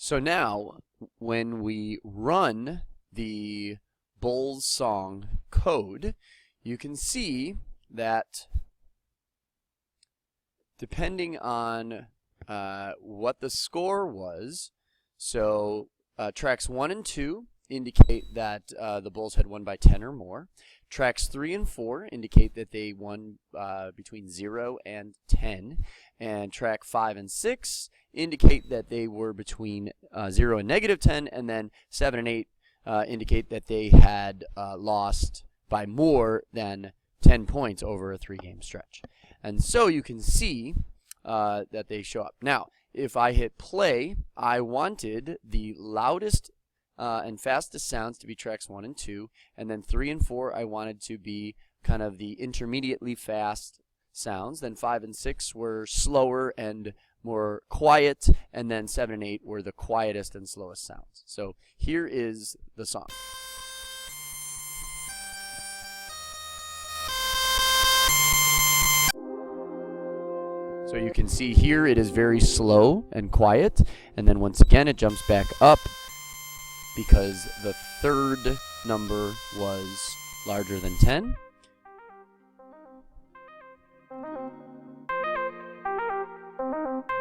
So now, when we run the Bulls song code, you can see that depending on what the score was, so tracks 1 and 2 indicate that the Bulls had won by 10 or more. Tracks 3 and 4 indicate that they won between 0 and 10. And track 5 and 6 indicate that they were between 0 and -10. And then 7 and 8 indicate that they had lost by more than 10 points over a 3-game stretch. And so you can see that they show up. Now, if I hit play, I wanted the loudest and fastest sounds to be tracks 1 and 2, and then 3 and 4 I wanted to be kind of the intermediately fast sounds. Then 5 and 6 were slower and more quiet, and then 7 and 8 were the quietest and slowest sounds. So here is the song. So you can see here it is very slow and quiet, and then once again it jumps back up because the third number was larger than 10.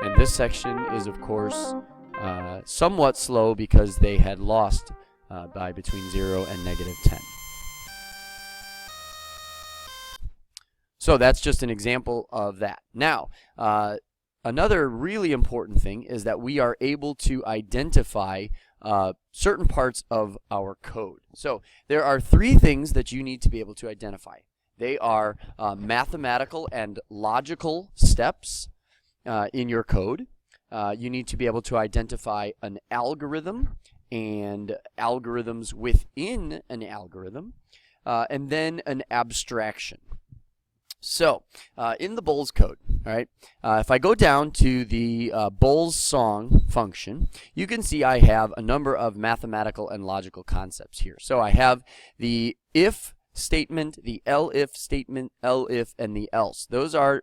And this section is, of course, somewhat slow because they had lost by between 0 and -10. So that's just an example of that. Now, another really important thing is that we are able to identify certain parts of our code. So there are 3 things that you need to be able to identify. They are mathematical and logical steps in your code. You need to be able to identify an algorithm and algorithms within an algorithm, and then an abstraction. So, in the Bulls code, all right, if I go down to the Bulls song function, you can see I have a number of mathematical and logical concepts here. So I have the if statement, the elif statement, elif, and the else. Those are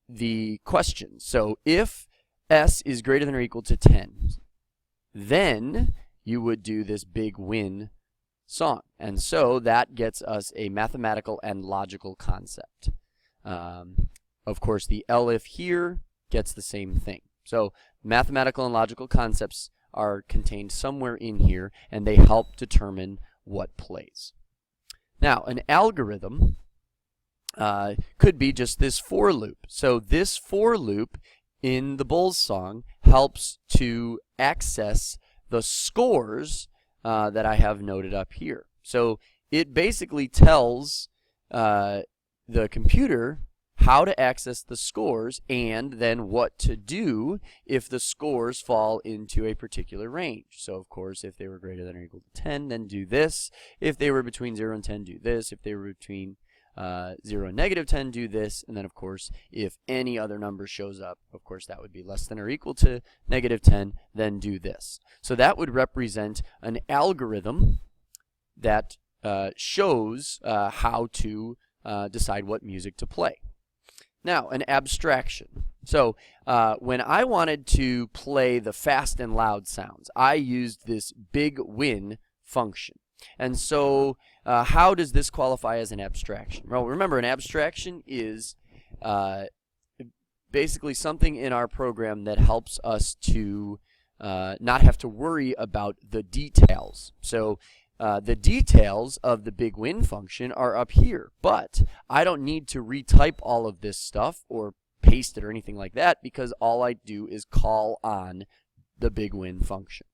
the questions. So if s is greater than or equal to 10, then you would do this big win song. And so that gets us a mathematical and logical concept. Of course, the elif here gets the same thing. So mathematical and logical concepts are contained somewhere in here, and they help determine what plays. Now, an algorithm could be just this for loop. So this for loop in the Bulls song helps to access the scores that I have noted up here. So it basically tells the computer how to access the scores and then what to do if the scores fall into a particular range. So of course, if they were greater than or equal to 10, then do this. If they were between 0 and 10, do this. If they were between 0 and -10, do this. And then of course, if any other number shows up, of course that would be less than or equal to -10, then do this. So that would represent an algorithm that shows how to decide what music to play. Now, an abstraction. So when I wanted to play the fast and loud sounds, I used this big win function. And so how does this qualify as an abstraction? Well, remember, an abstraction is basically something in our program that helps us to not have to worry about the details. So the details of the big win function are up here, but I don't need to retype all of this stuff or paste it or anything like that because all I do is call on the big win function.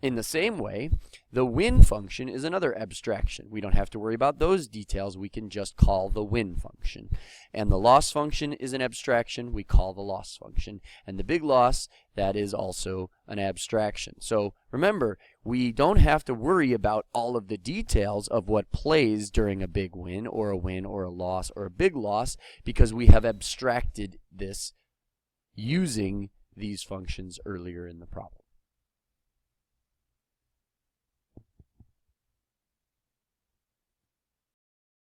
In the same way, the win function is another abstraction. We don't have to worry about those details. We can just call the win function. And the loss function is an abstraction. We call the loss function. And the big loss, that is also an abstraction. So remember, we don't have to worry about all of the details of what plays during a big win or a loss or a big loss because we have abstracted this using these functions earlier in the problem.